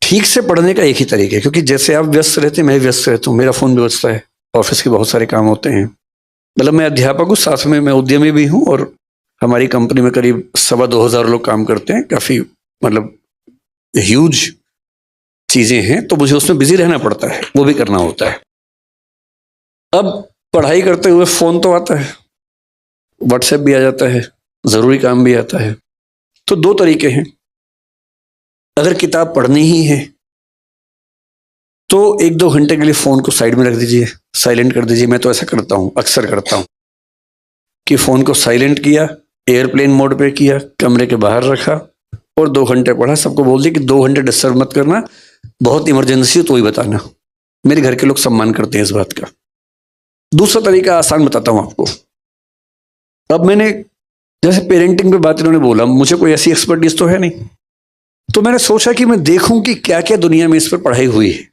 ठीक से पढ़ने का एक ही तरीका है, क्योंकि जैसे आप व्यस्त रहते हैं मैं व्यस्त रहता हूँ, मेरा फोन भी बजता है, ऑफिस के बहुत सारे काम होते हैं। मतलब मैं अध्यापक हूँ, साथ में मैं उद्यमी भी हूँ, और हमारी कंपनी में करीब 2,200 लोग काम करते हैं, काफी मतलब ह्यूज चीजें हैं, तो मुझे उसमें बिजी रहना पड़ता है, वो भी करना होता है। अब पढ़ाई करते हुए फोन तो आता है, व्हाट्सएप भी आ जाता है, जरूरी काम भी आता है। तो दो तरीके हैं। अगर किताब पढ़नी ही है तो 1-2 घंटे के लिए फोन को साइड में रख दीजिए, साइलेंट कर दीजिए। मैं तो ऐसा करता हूं, अक्सर करता हूं कि फोन को साइलेंट किया, एयरप्लेन मोड पे किया, कमरे के बाहर रखा और 2 घंटे पढ़ा। सबको बोल दिया कि 2 घंटे डिस्टर्ब मत करना, बहुत इमरजेंसी हो तो ही बताना। मेरे घर के लोग सम्मान करते हैं इस बात का। दूसरा तरीका आसान बताता हूं आपको। अब मैंने जैसे पेरेंटिंग पे बात इन्होंने बोला, मुझे कोई ऐसी एक्सपर्टीज तो है नहीं, तो मैंने सोचा कि मैं देखूं कि क्या क्या दुनिया में इस पर पढ़ाई हुई है।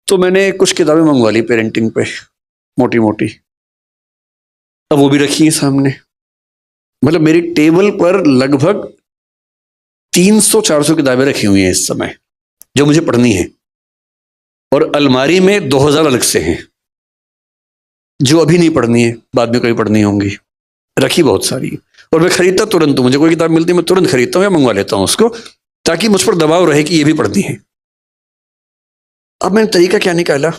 तो मैंने कुछ किताबें मंगवा ली पेरेंटिंग पे, मोटी मोटी। अब वो भी रखी है सामने। मतलब मेरी टेबल पर लगभग 300-400 किताबें रखी हुई हैं इस समय, जो मुझे पढ़नी है। और अलमारी में 2000 अलग से हैं, जो अभी नहीं पढ़नी है, बाद में कभी पढ़नी होंगी। रखी बहुत सारी। और मैं खरीदता तुरंत हूं, मुझे कोई किताब मिलती है मैं तुरंत खरीदता हूं या मंगवा लेता हूं उसको, ताकि मुझ पर दबाव रहे कि ये भी पढ़नी है। अब मैंने तरीका क्या निकाला,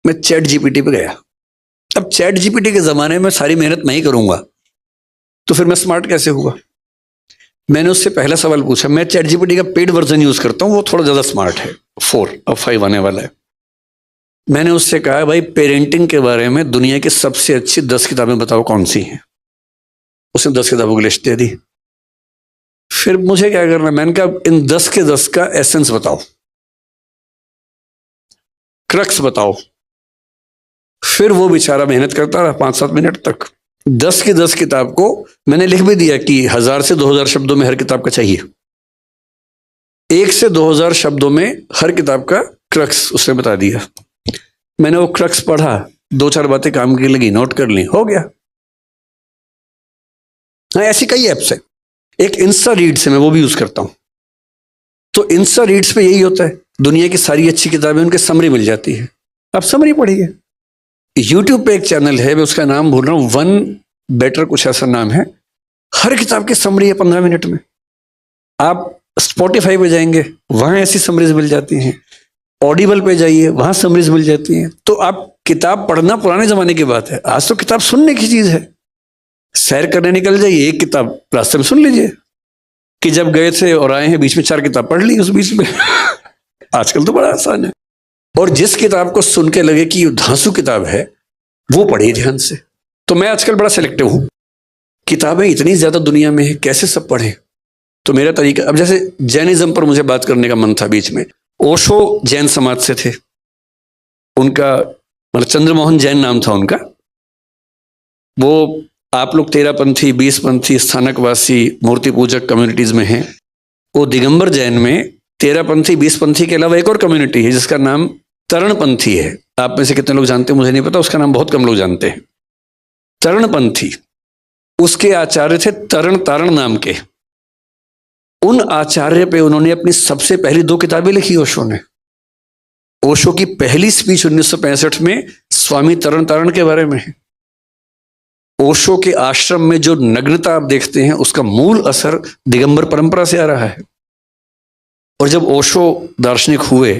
मैं चैट जीपीटी पे गया। अब चैट जीपीटी के जमाने में सारी मेहनत मैं ही करूंगा, तो फिर मैं स्मार्ट कैसे हुआ। मैंने उससे पहला सवाल पूछा। मैं चैट जीपीटी का पेड वर्जन यूज करता हूं, वो थोड़ा ज्यादा स्मार्ट है, 4, अब 5 आने वाला है। मैंने उससे कहा, भाई पेरेंटिंग के बारे में दुनिया की सबसे अच्छी 10 किताबें बताओ कौन सी हैं। उसने 10 किताबों की लिस्ट दे दी। फिर मुझे क्या करना, मैंने कहा इन 10 के 10 का एसेंस बताओ, क्रक्स बताओ। फिर वो बेचारा मेहनत करता रहा 5-7 मिनट तक। 10 की 10 किताब को मैंने लिख भी दिया कि 1000 से 2000 शब्दों में हर किताब का चाहिए। 1 से 2000 शब्दों में हर किताब का क्रक्स उसने बता दिया। मैंने वो क्रक्स पढ़ा, 2-4 बातें काम की लगी, नोट कर ली, हो गया। हाँ, ऐसी कई ऐप्स है। एक इंस्टा रीड्स है, मैं वो भी यूज करता हूं। तो इंस्टा रीड्स पे यही होता है, दुनिया की सारी अच्छी किताबें उनके समरी मिल जाती है, आप समरी पढ़िए। यूट्यूब पे एक चैनल है, मैं उसका नाम भूल रहा हूं, वन बेटर कुछ ऐसा नाम है। हर किताब की समरी है 15 मिनट में। आप स्पॉटिफाई पे जाएंगे, वहां ऐसी समरीज मिल जाती हैं। ऑडिबल पे जाइए, वहां समरीज मिल जाती हैं। तो आप किताब पढ़ना पुराने जमाने की बात है, आज तो किताब सुनने की चीज है। सैर करने निकल जाइए, एक किताब रास्ते में सुन लीजिए कि जब गए थे और आए हैं, बीच में 4 किताब पढ़ ली उस बीच में। आजकल तो बड़ा आसान है। और जिस किताब को सुन के लगे कि धांसू किताब है, वो पढ़िए ध्यान से। तो मैं आजकल बड़ा सिलेक्टिव हूं, किताबें इतनी ज्यादा दुनिया में है, कैसे सब पढ़े। तो मेरा तरीका, अब जैसे जैनिज्म पर मुझे बात करने का मन था बीच में। ओशो जैन समाज से थे, उनका मतलब चंद्रमोहन जैन नाम था उनका। वो आप लोग 13पंथी, 20पंथी, स्थानकवासी, मूर्ति पूजक कम्युनिटीज में हैं। वो दिगंबर जैन में 13पंथी, 20पंथी के अलावा एक और कम्युनिटी है जिसका नाम तरणपंथी है। आप में से कितने लोग जानते हैं मुझे नहीं पता, उसका नाम बहुत कम लोग जानते हैं। तरणपंथी, उसके आचार्य थे तरण तारण नाम के। उन आचार्य पे उन्होंने अपनी सबसे पहली 2 किताबें लिखी ओशो ने। ओशो की पहली स्पीच 1965 में स्वामी तरण तारण के बारे में है। ओशो के आश्रम में जो नग्नता आप देखते हैं, उसका मूल असर दिगंबर परंपरा से आ रहा है। और जब ओशो दार्शनिक हुए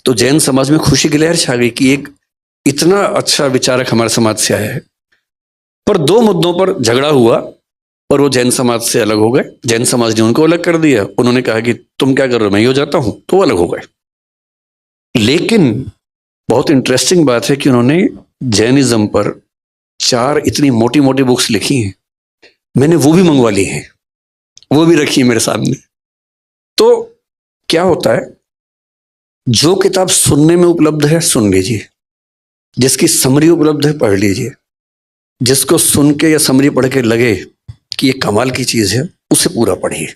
तो जैन समाज में खुशी की लहर छा गई कि एक इतना अच्छा विचारक हमारे समाज से आया है। पर 2 मुद्दों पर झगड़ा हुआ और वो जैन समाज से अलग हो गए। जैन समाज ने उनको अलग कर दिया। उन्होंने कहा कि तुम क्या कर रहे हो, मैं ही हो जाता हूं, तो वो अलग हो गए। लेकिन बहुत इंटरेस्टिंग बात है कि उन्होंने जैनिज्म पर 4 इतनी मोटी मोटी बुक्स लिखी हैं। मैंने वो भी मंगवा ली हैं, वो भी रखी है मेरे सामने। तो क्या होता है, जो किताब सुनने में उपलब्ध है सुन लीजिए, जिसकी समरी उपलब्ध है पढ़ लीजिए। जिसको सुन के या समरी पढ़ के लगे कि ये कमाल की चीज है, उसे पूरा पढ़िए।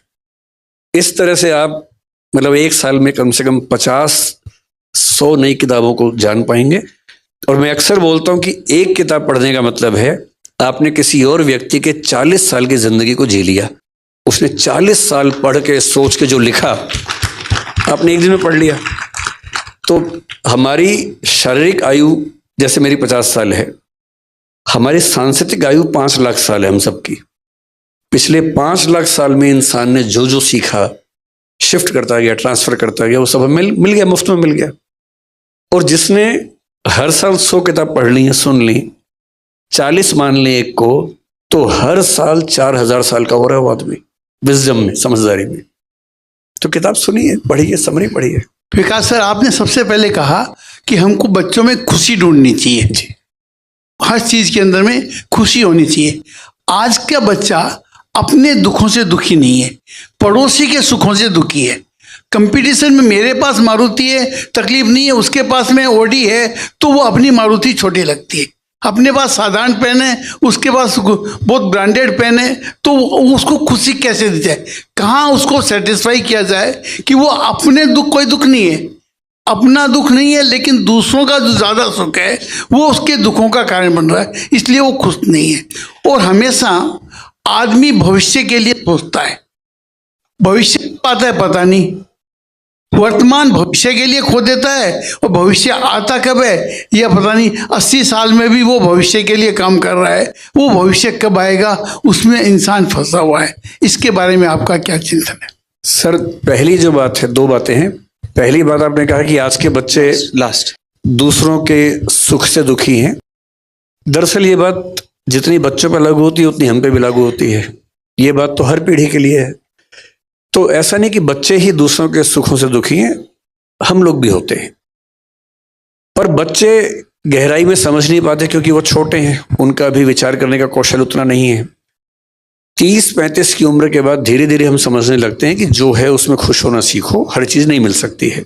इस तरह से आप मतलब 1 साल में कम से कम 50-100 नई किताबों को जान पाएंगे। और मैं अक्सर बोलता हूं कि एक किताब पढ़ने का मतलब है आपने किसी और व्यक्ति के 40 साल की जिंदगी को जी लिया। उसने 40 साल पढ़ के सोच के जो लिखा, आपने एक दिन में पढ़ लिया। तो हमारी शारीरिक आयु जैसे मेरी 50 साल है, हमारी सांस्कृतिक आयु 5 लाख साल है हम सबकी। पिछले 5 लाख साल में इंसान ने जो जो सीखा, शिफ्ट करता गया, ट्रांसफर करता गया, वो सब हमें मिल गया, मुफ्त में मिल गया। और जिसने हर साल 100 किताब पढ़ ली है, सुन ली, 40 मान ली एक को, तो हर साल 4000 साल का हो रहा है वो आदमी, विजडम में, समझदारी में। तो किताब सुनिए, पढ़िए, समरी पढ़िए। विकास सर, आपने सबसे पहले कहा कि हमको बच्चों में खुशी ढूंढनी चाहिए जी, हर चीज के अंदर में खुशी होनी चाहिए। आज का बच्चा अपने दुखों से दुखी नहीं है, पड़ोसी के सुखों से दुखी है। कंपटीशन में मेरे पास मारुति है, तकलीफ नहीं है, उसके पास में ओडी है, तो वो अपनी मारुति छोटी लगती है। अपने पास साधारण पेन है, उसके पास बहुत ब्रांडेड पेन है, तो उसको खुशी कैसे दी जाए, कहाँ उसको सेटिस्फाई किया जाए कि वो अपने दुख, कोई दुख नहीं है, अपना दुख नहीं है, लेकिन दूसरों का जो ज़्यादा सुख है वो उसके दुखों का कारण बन रहा है, इसलिए वो खुश नहीं है। और हमेशा आदमी भविष्य के लिए सोचता है, भविष्य कब आता है पता नहीं, वर्तमान भविष्य के लिए खो देता है, और भविष्य आता कब है यह पता नहीं। 80 साल में भी वो भविष्य के लिए काम कर रहा है, वो भविष्य कब आएगा उसमें इंसान फंसा हुआ है। इसके बारे में आपका क्या चिंतन है? सर, पहली जो बात है, 2 बातें हैं। पहली बात आपने कहा कि आज के बच्चे दूसरों के सुख से दुखी हैं। दरअसल ये बात जितनी बच्चों पर लागू होती है उतनी हम पे भी लागू होती है। ये बात तो हर पीढ़ी के लिए है। तो ऐसा नहीं कि बच्चे ही दूसरों के सुखों से दुखी हैं, हम लोग भी होते हैं। पर बच्चे गहराई में समझ नहीं पाते क्योंकि वो छोटे हैं, उनका भी विचार करने का कौशल उतना नहीं है। 30-35 की उम्र के बाद धीरे धीरे हम समझने लगते हैं कि जो है उसमें खुश होना सीखो, हर चीज नहीं मिल सकती है।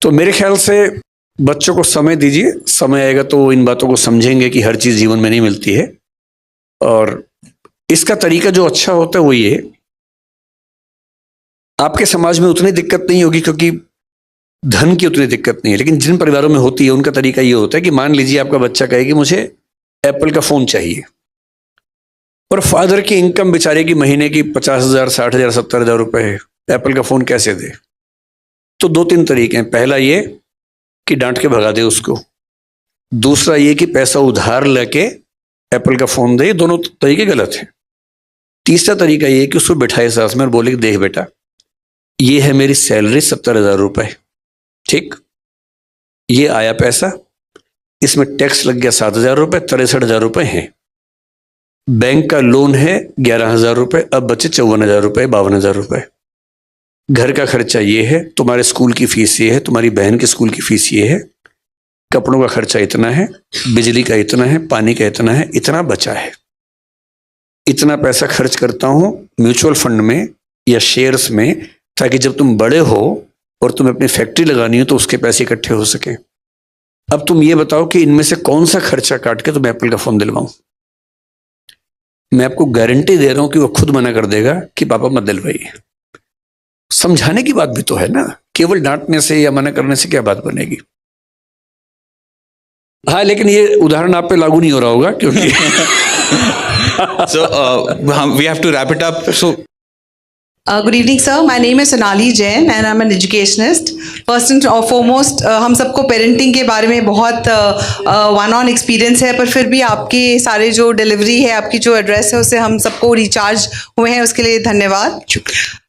तो मेरे ख्याल से बच्चों को समय दीजिए, समय आएगा तो वो इन बातों को समझेंगे कि हर चीज जीवन में नहीं मिलती है। और इसका तरीका जो अच्छा होता है वो ये, आपके समाज में उतनी दिक्कत नहीं होगी क्योंकि धन की उतनी दिक्कत नहीं है, लेकिन जिन परिवारों में होती है उनका तरीका ये होता है कि मान लीजिए आपका बच्चा कहे कि मुझे एप्पल का फोन चाहिए, और फादर की इनकम बेचारे की महीने की 50,000, 60,000, 70,000 रुपए है, एप्पल का फोन कैसे दे? तो 2-3 तरीके हैं। पहला ये कि डांट के भगा दे उसको, दूसरा ये कि पैसा उधार लेके एप्पल का फोन दे। दोनों तरीके गलत हैं। तीसरा तरीका ये कि उसको बिठाए साथ में और बोले कि देख बेटा, ये है मेरी सैलरी 70,000 रुपए, ठीक, ये आया पैसा, इसमें टैक्स लग गया 7,000 रुपए, 63,000 रुपए हैं, बैंक का लोन है 11,000 रुपए, अब बचे 54,000 रुपए, 52,000 रुपए, घर का खर्चा ये है, तुम्हारे स्कूल की फीस ये है, तुम्हारी बहन के स्कूल की फीस ये है, कपड़ों का खर्चा इतना है, बिजली का इतना है, पानी का इतना है, इतना बचा है, इतना पैसा खर्च करता हूं म्यूचुअल फंड में या शेयर्स में, ताकि जब तुम बड़े हो और तुम्हें अपनी फैक्ट्री लगानी हो तो उसके पैसे इकट्ठे हो सके। अब तुम ये बताओ कि इनमें से कौन सा खर्चा काट के तुम्हें एप्पल का फोन दिलवाऊं? मैं आपको गारंटी दे रहा हूं कि वो खुद मना कर देगा कि पापा मत दिलवाइए। समझाने की बात भी तो है ना, केवल डांटने से या मना करने से क्या बात बनेगी? हाँ, लेकिन ये उदाहरण आप पे लागू नहीं हो रहा होगा क्योंकि so we have to wrap it up. So good evening sir, my name है Sonali Jain and I am an educationist. First and foremost हम सबको पेरेंटिंग के बारे में बहुत वन ऑन एक्सपीरियंस है, पर फिर भी आपके सारे जो डिलीवरी है, आपकी जो एड्रेस है, उससे हम सबको रिचार्ज हुए हैं, उसके लिए धन्यवाद।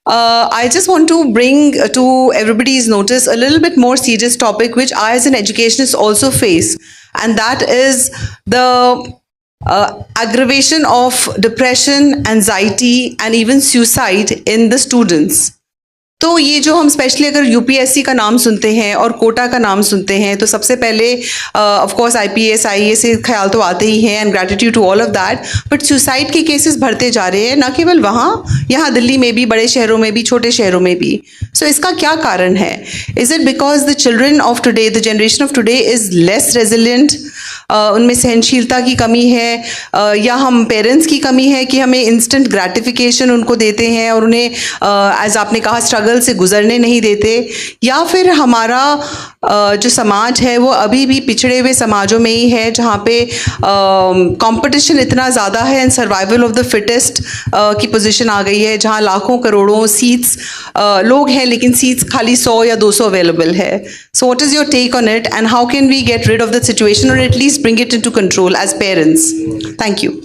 I just want to bring to everybody's notice a little bit more serious topic which I as an educationist also face, and that is the aggravation of depression, anxiety and even suicide in the students. तो ये जो हम specially अगर UPSC का नाम सुनते हैं और कोटा का नाम सुनते हैं तो सबसे पहले ऑफ कोर्स आईपीएस आईएएस से ख्याल तो आते ही हैं, and gratitude to all of that. But suicide के केसेस बढ़ते जा रहे हैं, ना केवल वहाँ, यहाँ दिल्ली में भी, बड़े शहरों में भी, छोटे शहरों में भी। सो इसका क्या कारण है? Is it because the children of today, the generation of today is less resilient, उनमें सहनशीलता की कमी है, या हम पेरेंट्स की कमी है कि हमें इंस्टेंट ग्रेटिफिकेशन उनको देते हैं और उन्हें एज आपने कहा स्ट्रगल स्ट्रगल से गुजरने नहीं देते, या फिर हमारा जो समाज है वो अभी भी पिछड़े हुए समाजों में ही है, जहाँ पे कंपटीशन इतना ज़्यादा है and survival of the fittest की पोजीशन आ गई है, जहाँ लाखों करोड़ों सीट्स लोग हैं लेकिन सीट्स खाली 100 या 200 अवेलेबल है. So what is your take on it and how can we get rid of the situation और at least bring it into control as parents? Thank you.